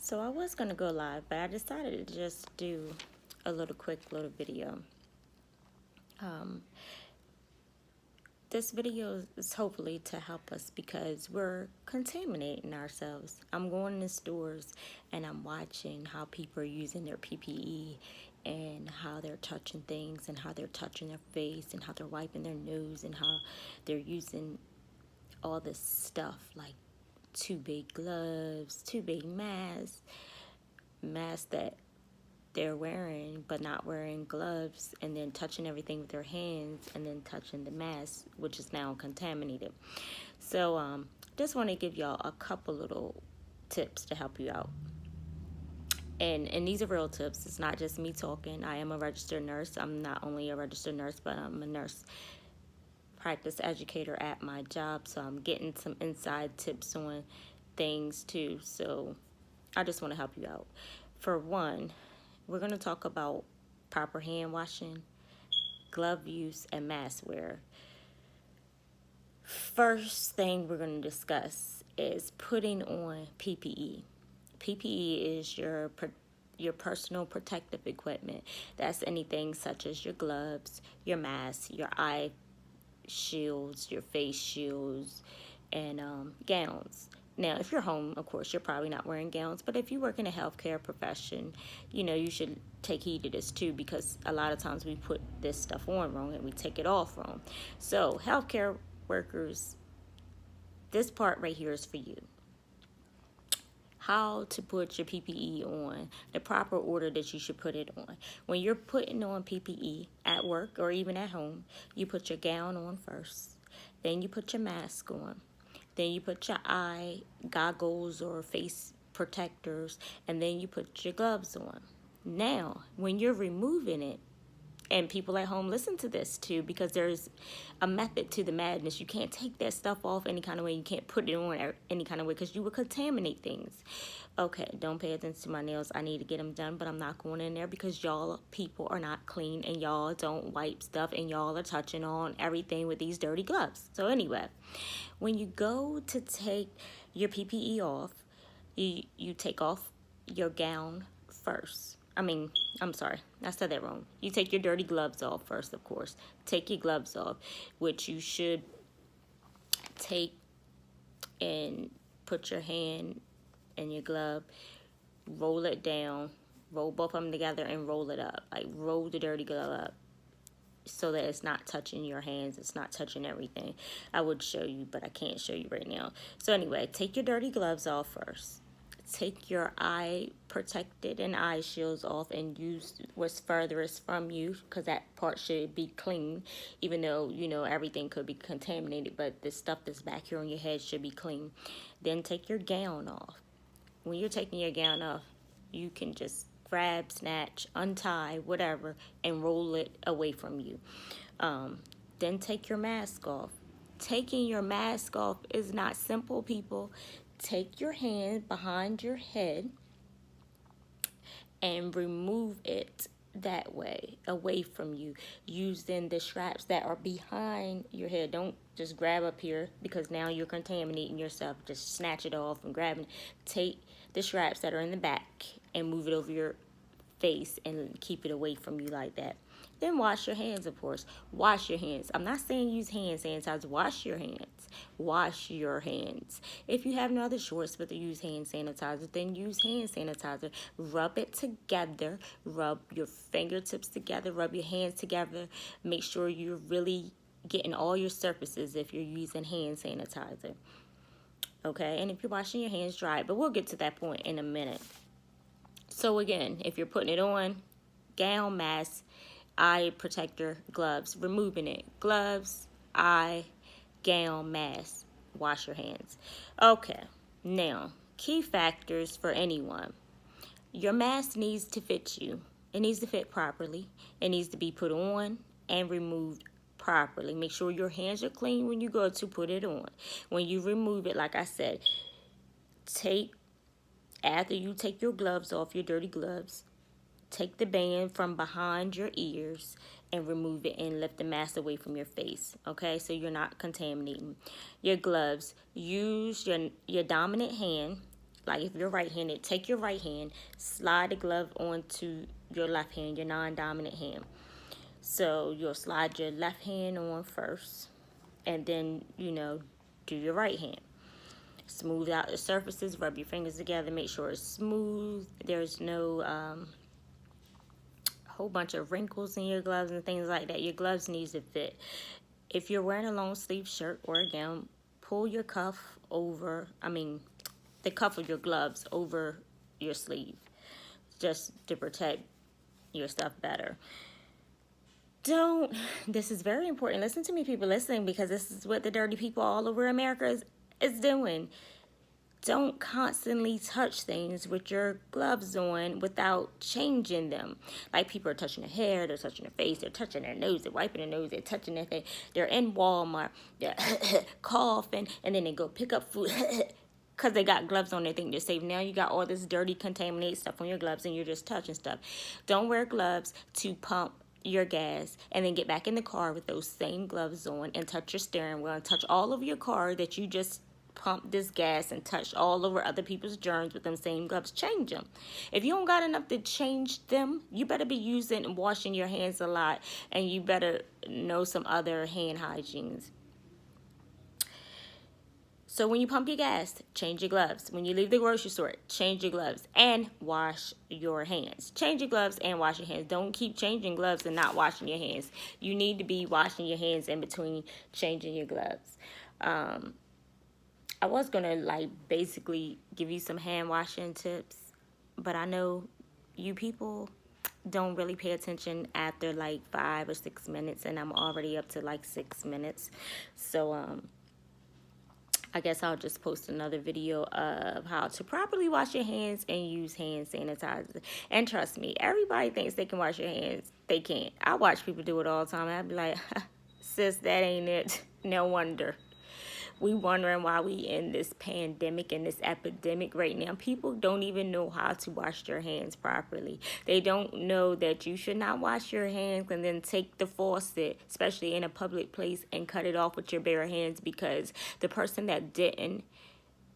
So I was going to go live, but I decided to just do a quick little video. This video is hopefully to help us because we're contaminating ourselves. I'm going in stores and I'm watching how people are using their PPE and how they're touching things and how they're touching their face and how they're wiping their nose and how they're using all this stuff like too big gloves, too big masks that they're wearing but not wearing gloves, and then touching everything with their hands and then touching the mask, which is now contaminated. So just want to give y'all a couple little tips to help you out. And these are real tips. It's not just me talking. I am a registered nurse. I'm not only a registered nurse, but I'm a nurse practice educator at my job, so I'm getting some inside tips on things too. So I just want to help you out. For one, we're going to talk about proper hand washing, glove use, and mask wear. First thing we're going to discuss is putting on PPE. PPE is your personal protective equipment. That's anything such as your gloves, your mask, your eye shields, your face shields, and gowns. Now, if you're home, of course, you're probably not wearing gowns, but if you work in a healthcare profession, you should take heed to this too, because a lot of times we put this stuff on wrong and we take it off wrong. So, healthcare workers, this part right here is for you. How to put your PPE on, the proper order that you should put it on. When you're putting on PPE at work or even at home, you put your gown on first, then you put your mask on. Then you put your eye goggles or face protectors, and then you put your gloves on. Now, when you're removing it, and people at home listen to this too, because there's a method to the madness. You can't take that stuff off any kind of way. You can't put it on any kind of way because you will contaminate things. Okay, don't pay attention to my nails. I need to get them done, but I'm not going in there because y'all people are not clean and y'all don't wipe stuff and y'all are touching on everything with these dirty gloves. So anyway, when you go to take your PPE off, you take off your gown first. I'm sorry, I said that wrong. You take your dirty gloves off first, of course. Take your gloves off, which you should take and put your hand in your glove, roll it down, roll both of them together and roll it up. Like roll the dirty glove up so that it's not touching your hands, it's not touching everything. I would show you, but I can't show you right now. So anyway, take your dirty gloves off first. Take your eye protected and eye shields off and use what's furthest from you, because that part should be clean, even though everything could be contaminated, but the stuff that's back here on your head should be clean. Then take your gown off. When you're taking your gown off, you can just grab, snatch, untie, whatever, and roll it away from you. Then take your mask off. Taking your mask off is not simple, people. Take your hand behind your head and remove it that way, away from you, using the straps that are behind your head. Don't just grab up here, because now you're contaminating yourself. Just snatch it off and grab it. Take the straps that are in the back and move it over your face and keep it away from you like that. Then wash your hands, of course. Wash your hands. I'm not saying use hand sanitizer. Wash your hands. Wash your hands. If you have no other choice but to use hand sanitizer, then use hand sanitizer. Rub it together. Rub your fingertips together. Rub your hands together. Make sure you're really getting all your surfaces if you're using hand sanitizer. Okay? And if you're washing your hands, dry it. But we'll get to that point in a minute. So again, if you're putting it on, gown, mask, eye protector, gloves, removing it. Gloves, eye, gown, mask, wash your hands. Okay, now, key factors for anyone. Your mask needs to fit you. It needs to fit properly. It needs to be put on and removed properly. Make sure your hands are clean when you go to put it on. When you remove it, like I said, after you take your gloves off, your dirty gloves, take the band from behind your ears and remove it and lift the mask away from your face, okay? So you're not contaminating. Your gloves, use your dominant hand Like if you're right-handed, take your right hand, slide the glove onto your left hand, your non-dominant hand. So you'll slide your left hand on first, and then, do your right hand. Smooth out the surfaces, rub your fingers together, make sure it's smooth. There's no whole bunch of wrinkles in your gloves and things like that. Your gloves need to fit. If you're wearing a long sleeve shirt or a gown, pull your cuff over, the cuff of your gloves over your sleeve, just to protect your stuff better. This is very important. Listen to me, people listening, because this is what the dirty people all over America is doing. Don't constantly touch things with your gloves on without changing them. Like people are touching their hair, they're touching their face, they're touching their nose, they're wiping their nose, they're touching their thing. They're in Walmart, they're coughing, and then they go pick up food because they got gloves on. They think they're safe. Now you got all this dirty, contaminated stuff on your gloves, and you're just touching stuff. Don't wear gloves to pump your gas and then get back in the car with those same gloves on and touch your steering wheel and touch all over your car that you just pump this gas and touch all over other people's germs with them same gloves. Change them. If you don't got enough to change them, you better be using and washing your hands a lot, and you better know some other hand hygienes. So when you pump your gas, change your gloves. When you leave the grocery store, change your gloves and wash your hands. Change your gloves and wash your hands. Don't keep changing gloves and not washing your hands. You need to be washing your hands in between changing your gloves. I was going to basically give you some hand washing tips, but I know you people don't really pay attention after 5 or 6 minutes, and I'm already up to 6 minutes. So I guess I'll just post another video of how to properly wash your hands and use hand sanitizer. And trust me, everybody thinks they can wash your hands. They can't. I watch people do it all the time. I'd be like, sis, that ain't it. No wonder. We wondering why we in this pandemic and this epidemic right now. People don't even know how to wash their hands properly. They don't know that you should not wash your hands and then take the faucet, especially in a public place, and cut it off with your bare hands, because the person that didn't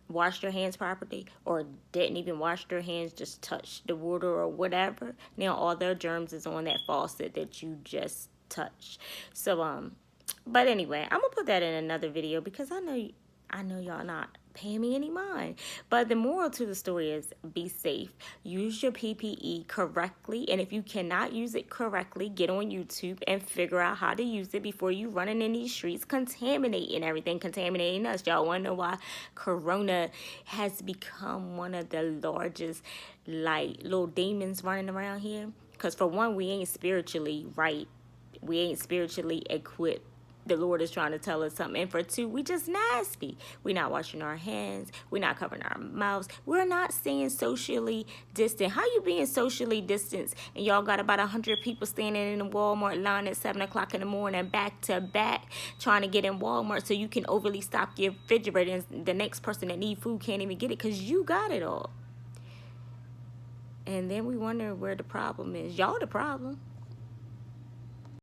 wash their hands properly or didn't even wash their hands, just touched the water or whatever, now all their germs is on that faucet that you just touched. So but anyway, I'm gonna put that in another video because I know y'all not paying me any mind. But the moral to the story is be safe. Use your PPE correctly, and if you cannot use it correctly, get on YouTube and figure out how to use it before you running in these streets contaminating everything, contaminating us. Y'all wanna know why Corona has become one of the largest little demons running around here? Because for one, we ain't spiritually right. We ain't spiritually equipped. The Lord is trying to tell us something. And for two, we just nasty. We're not washing our hands. We're not covering our mouths. We're not staying socially distant. How you being socially distanced and y'all got about 100 people standing in the Walmart line at 7 o'clock in the morning back to back trying to get in Walmart so you can overly stock your refrigerator, and the next person that need food can't even get it because you got it all. And then we wonder where the problem is. Y'all the problem.